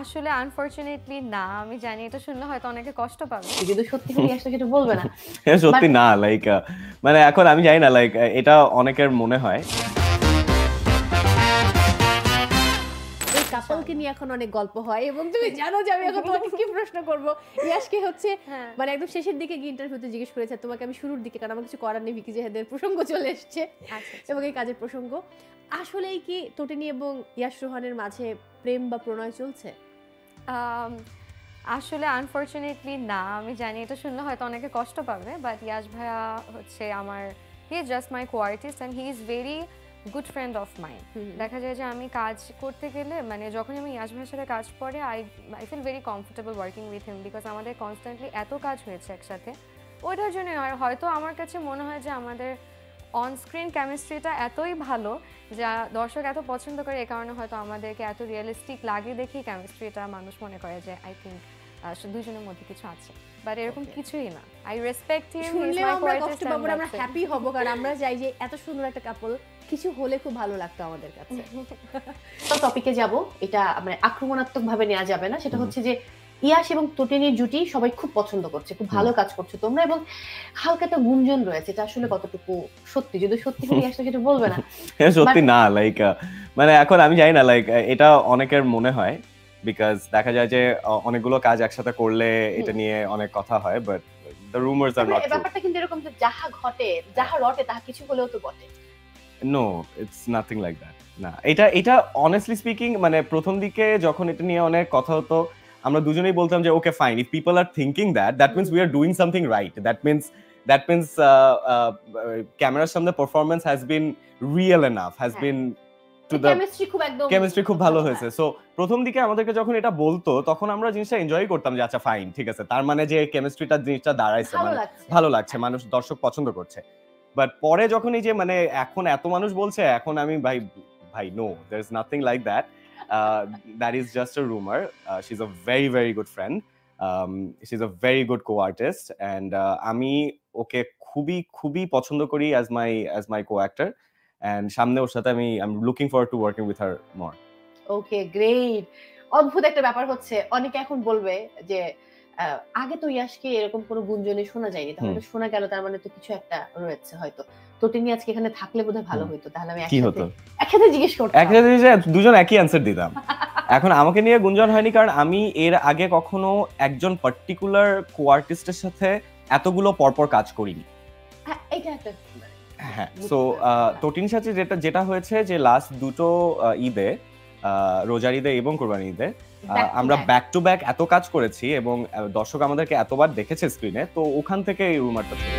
আসলে আনফরচুনেটলি না, আমি জানি এটা শুনলে হয়তো অনেকে কষ্ট পাবে। কিন্তু সত্যি করে আসলে সেটা বলবে না। সত্যি না, লাইক মানে এখন আমি জানি না, লাইক এটা অনেকের মনে হয়। এই কাপলকে নিয়ে এখন অনেক গল্প হয় এবং তুমি জানো যে আমি এখন তোমাকে কি প্রশ্ন করব। ইয়াশকে হচ্ছে হ্যাঁ। মানে একদম শেষের দিকে গিয়ে ইন্টারভিউতে জিজ্ঞেস করেছে, তোমাকে আমি শুরুর দিকে, কারণ আমার কিছু করার নেই, ভিকি জাহেদের প্রসঙ্গ চলে এসেছে আচ্ছা। এবং এই কাজের প্রসঙ্গ। আসলেই কি তটিনী এবং ইয়াশ রোহানের মাঝে প্রেম বা প্রণয় চলছে? আসলে আনফরচুনেটলি না, আমি জানি এটা শুনলে হয়তো অনেকে কষ্ট পাবে, বাট ইয়াশ ভাইয়া হচ্ছে আমার, he is just my co-artist and he is very good friend of mine. দেখা যায় যে আমি কাজ করতে গেলে মানে যখন আমি ইয়াশ ভাইয়ের সাথে কাজ পড়ে I feel very comfortable working with him, because আমাদের কনস্ট্যান্টলি এত কাজ হয়েছে একসাথে, ওইটার জন্য হয়তো আমার কাছে মনে হয় যে আমাদের অন স্ক্রিন কেমিস্ট্রিটা এতই ভালো যা দর্শক এত পছন্দ করে, এই কারণে হয়তো আমাদেরকে এত রিয়েলিস্টিক লাগে দেখেই কেমিস্ট্রিটা মানুষ মনে করে যে আই থিঙ্ক দুজনের মধ্যে কিছু আছে, বাট এরকম কিছুই না। I respect him, he is my কষ্ট পাবো, আমরা হ্যাপি হব, কারণ আমরা চাই যে এত সুন্দর একটা কাপল কিছু হলে খুব ভালো লাগতো আমাদের কাছে। তো টপিকে যাব, এটা মানে আক্রমণাত্মক ভাবে নেওয়া যাবে না, সেটা হচ্ছে যে ইয়াশ এবং তটিনীর জুটি সবাই খুব পছন্দ করছে, খুব ভালো কাজ করছে তোমরা, এবং হালকা একটা গুঞ্জন রয়েছে, এটা আসলে কতটুকু সত্যি? যদি সত্যি হয় ইয়াশ সেটা বলবে না। সত্যি না, লাইক মানে এখন আমি জানি না, লাইক এটা অনেকের মনে হয়, বিকজ দেখা যায় যে অনেকগুলো কাজ একসাথে করলে এটা নিয়ে অনেক কথা হয়, but the rumours are not true. ব্যাপারটা কিন্তু এরকম যে যাহা ঘটে যাহা রটে তাহা কিছু হলেও তো বটে। No, it's nothing like that. না, এটা অনেস্টলি স্পিকিং মানে প্রথম দিকে যখন এটা নিয়ে অনেক কথা হতো, আমরা দুজনেই বলতাম যে okay fine, if people are thinking that means we are doing something right, that means ক্যামেরার সামনে performance has been real enough, has been to the chemistry খুব ভালো হয়েছে। সো প্রথম দিকে আমাদেরকে যখন এটা বলতো তখন আমরা জিনিসটা এনজয় করতাম যে আচ্ছা ফাইন, ঠিক আছে, তার মানে যে কেমিস্ট্রিটা জিনিসটা দাঁড়াইছে, মানে ভালো লাগছে, মানুষ দর্শক পছন্দ করছে। বাট পরে যখন এই যে মানে এখন এত মানুষ বলছে, এখন আমি ভাই no, there is nothing like that, that is just a rumour. She is a very very good friend, she is a very good co-artist, and আমি ওকে খুবই খুবই পছন্দ করি অ্যাজ মাই কো-অ্যাক্টর, অ্যান্ড সামনে ওর সাথে আমি I am looking forward to working with her more. Okay, great. অদ্ভুত একটা ব্যাপার হচ্ছে, অনেকে এখন বলবে যে আগে তো ইয়াশকে এরকম কোনো গুঞ্জনে শোনা যায়নি, তাহলে শোনা গেল, তার মানে তো কিছু একটা রয়েছে হয়তো। তটিনী আজকে এখানে থাকলে বোধহয় ভালো হতো, তাহলে আমি একসাথে জিজ্ঞেস করতাম, একসাথে দুজন একই অ্যান্সার দিতাম। এখন আমাকে নিয়ে গুঞ্জন হয়নি, কারণ আমি এর আগে কখনো একজন পার্টিকুলার কো-আর্টিস্টের সাথে এতগুলো পরপর কাজ করিনি। এটা একটা হ্যাঁ, সো তটিনীর সাথে যেটা হয়েছে যে লাস্ট দুটো ঈদে, রোজার ঈদে এবং কোরবানি ঈদে, আমরা ব্যাক টু ব্যাক এত কাজ করেছি এবং দর্শক আমাদেরকে এতবার দেখেছে স্ক্রিনে, তো ওখান থেকে এই রুমারটা ছিল।